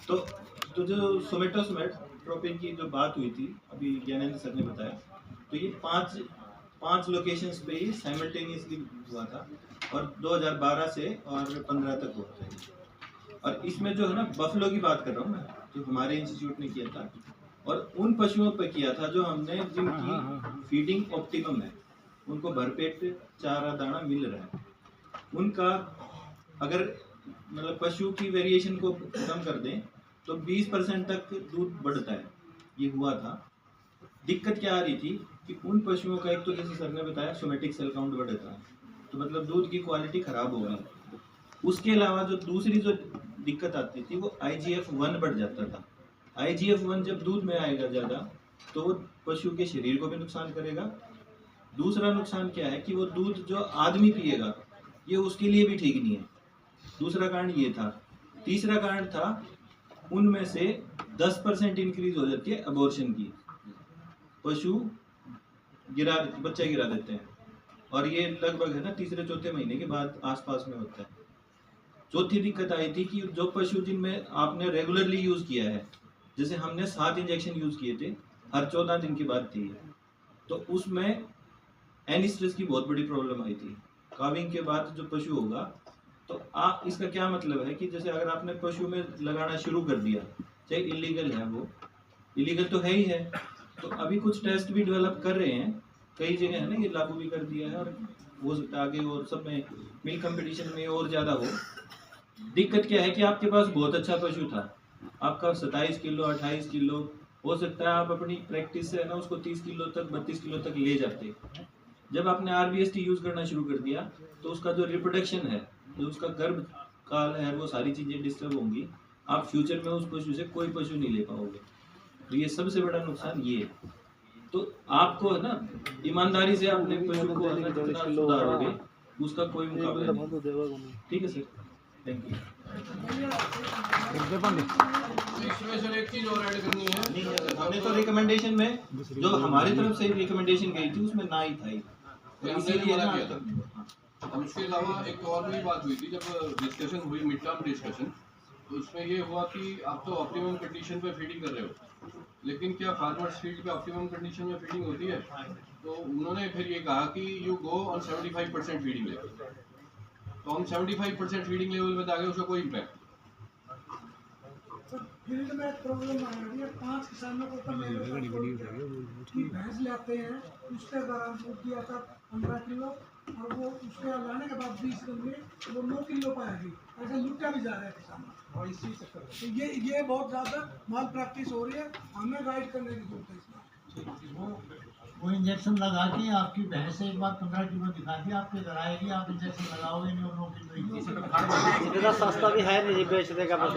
तो जो सोमेटोमेट्रोपिन की जो बात हुई थी अभी ज्ञानेंद्र सर ने बताया, तो ये पांच लोकेशंस पे ही साइमल्टेनियसली हुआ था और 2012 से और 15 तक हुआ था। और इसमें जो है ना, बफलो की बात कर रहा हूँ मैं, जो हमारे इंस्टीट्यूट ने किया था, और उन पशुओं पर किया था जो हमने जिनकी फीडिंग ऑप्टिमम है, उनको भरपेट चारा दाना मिल रहा है, उनका अगर मतलब पशु की वेरिएशन को कम कर दें तो 20% तक दूध बढ़ता है। ये हुआ था। दिक्कत क्या आ रही थी कि उन पशुओं का, एक तो जैसे सर ने बताया सोमेटिक सेल काउंट बढ़ता है, तो मतलब दूध की क्वालिटी खराब हो गई। उसके अलावा जो दूसरी जो दिक्कत आती थी वो IGF-1 बढ़ जाता था। IGF-1 जब दूध में आएगा ज़्यादा तो वो पशु के शरीर को भी नुकसान करेगा। दूसरा नुकसान क्या है कि वो दूध जो आदमी पिएगा ये उसके लिए भी ठीक नहीं है। दूसरा कारण ये था। तीसरा कारण था, उनमें से 10% इंक्रीज हो जाती है अबॉर्शन की। पशु बच्चा गिरा देते हैं, और ये लगभग है ना तीसरे चौथे महीने के बाद आसपास में होता है। चौथी दिक्कत आई थी कि जो पशु जिनमें आपने रेगुलरली यूज किया है, जैसे हमने 7 इंजेक्शन यूज किए थे, हर 14 दिन की बात थी, तो उसमें एनिस्ट्रेस की बहुत बड़ी प्रॉब्लम आई थी। काविंग के बाद जो पशु होगा, तो आप इसका क्या मतलब है कि जैसे अगर आपने पशु में लगाना शुरू कर दिया, चाहे इलीगल है, वो इलीगल तो है ही है, तो अभी कुछ टेस्ट भी डेवलप कर रहे हैं, कई जगह है ना, ये लागू भी कर दिया है, और हो सकता है आगे और सब में मिल्क कंपटीशन में और ज़्यादा हो। दिक्कत क्या है कि आपके पास बहुत अच्छा पशु था, आपका 27 किलो 28 किलो, हो सकता है आप अपनी प्रैक्टिस से है ना उसको 30 किलो तक 32 किलो तक ले जाते। जब आपने RBST यूज करना शुरू कर दिया तो उसका जो रिप्रोडक्शन है, जो उसका गर्भ काल है, वो सारी चीजें डिस्टर्ब होंगी। आप फ्यूचर में उस पशु से कोई पशु नहीं ले पाओगे। तो ये सबसे बड़ा नुकसान ये है। तो आपको है ना ईमानदारी से अपने पशु को है ना जितना सुधारोगे उसका कोई मुकाबला नहीं। ठीक है सर, थैंक यू। इसमें सर एक चीज और ऐड करनी है। नहीं सर, हमने तो रिकमेंडेशन में जो हमारी तरफ से रिकमेंडेशन गई थी उसमें ना ही था ही, तो इसीलिए ना आज तक। अब उसके अलावा एक और भी बात हुई थी जब डिस्कशन हुई, मिड टर्म डिस्कशन, तो उसमें ये हुआ कि आप तो ऑप्टिमम कंडीशन पे फीडिंग कर रहे हो, लेकिन क्या फार्मर्स फील्ड पे ऑप्टिमम कंडीशन में फीडिंग होती है? तो उन्होंने फिर ये कहा कि you go on 75% feeding level. तो हम 75% फीडिंग लेवल में आगे उसका कोई इम्पैक्ट। फील्ड में प्रॉब्लम आ रही है। 5 किसानों को तो कि भैंस लाते हैं, उसके दौरान दूध दिया था 15 किलो, और वो उसके लाने के बाद 20 दिन में वो 9 किलो पाएगी। ऐसा लुटा भी जा रहा है किसान, और इसी चक्कर तो ये बहुत ज़्यादा माल प्रैक्टिस हो रही है। हमें गाइड करने की जरूरत है इसमें। वो इंजेक्शन लगा के आपकी भैंस एक बार 15 किलो दिखा दी, आपके घर आएगी, आप इंजेक्शन लगाओगे नहीं, और 9 किलो इतना सस्ता भी है नहीं बेचने का, बस